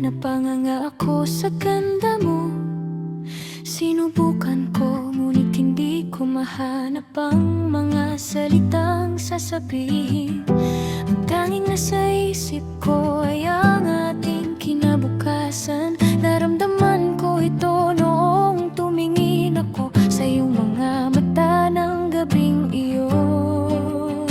napanganga ako sa ganda mo. Sinubukan ko, ngunit hindi ko mahanap ang mga salitang sasabihin. Ang tanging nasa isip ko ay ang ating kinabukasan. Naramdaman ko ito noong tumingin ako sa iyong mga mata ng gabing iyon,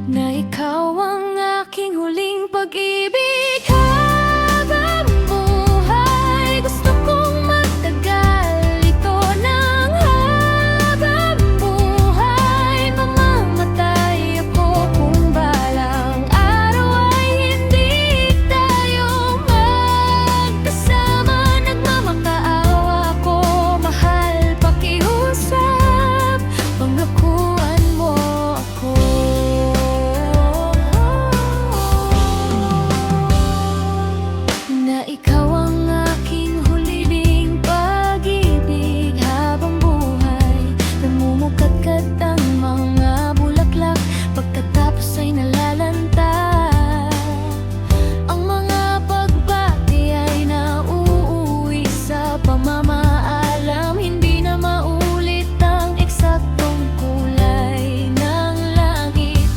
na ikaw ang aking huling pag-ibig. Habang buhay, gusto kong magtagal ito ng habang buhay. Mamamatay ako kung balang araw ay hindi tayo magkasama. Nagmamakaawa ko, mahal, pakiusap, pangakuan mo ako na ikaw ang aking huling pag-ibig. Habang buhay, namumukadkad ang mga bulaklak, pagkatapos ay nalalanta. Ang mga pagbati ay nauuwi sa pamamaalam. Hindi na maulit ang eksaktong kulay ng langit.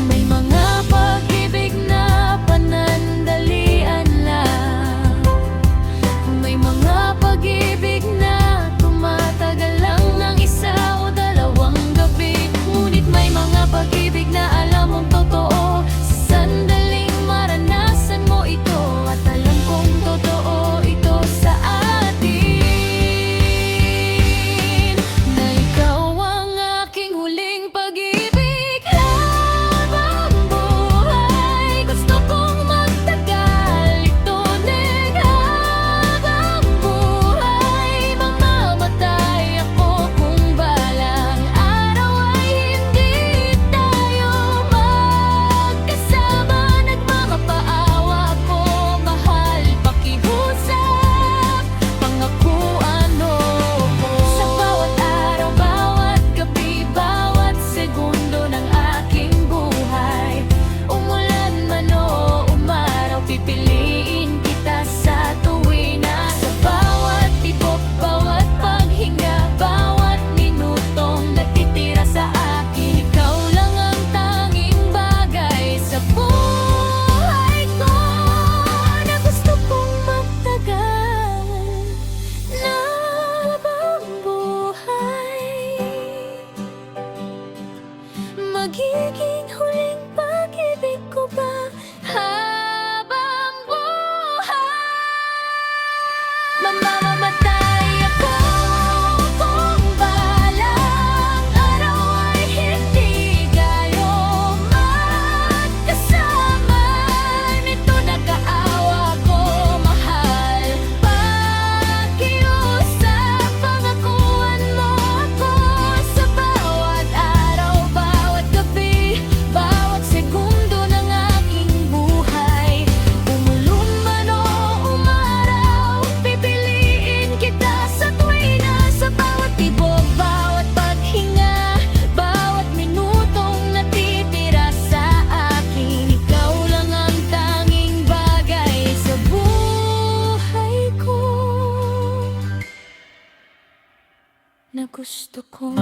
May mga pag-ibig na panandalian lang. May mga pag-ibig na tumatagal lang ng isa o dalawang gabi. Ngunit may mga pag-ibig na alam mong totoo sa sandaling maranasan mo ito. At alam kong totoo ito sa atin, na ikaw ang aking huling pag-ibig. Habang buhay, gusto kong magtagal ito ng habang buhay. Mamamatay ako kung balang araw ay hindi tayo magkasama. Nagmamapaawa ako, mahal, pakiusap, pangakuan mo ko. Sa bawat araw, bawat gabi, bawat segundo ng aking buhay, umulan man o umaraw, pipiliin kita sa tuwina. Sa bawat tibok, bawat paghinga, bawat minutong natitira sa akin, ikaw lang ang tanging bagay sa buhay ko, na gusto kong magtagal na habang buhay. Magiging huling pag-ibig ko ba habang buhay? Mamamatay ako kung balang araw ay hindi tayo magkasama. Nito nag-aawa ko, mahal, pakiusap, pangakuan mo ako. Sa bawat araw, bawat gabi, bawat segundo ng aking buhay, umulong man o umaraw, pipiliin kita sa tuwina. Sa bawat tibok, bawat paghinga, bawat minutong natitira sa akin, ikaw lang ang tanging bagay sa buhay ko, na gusto kong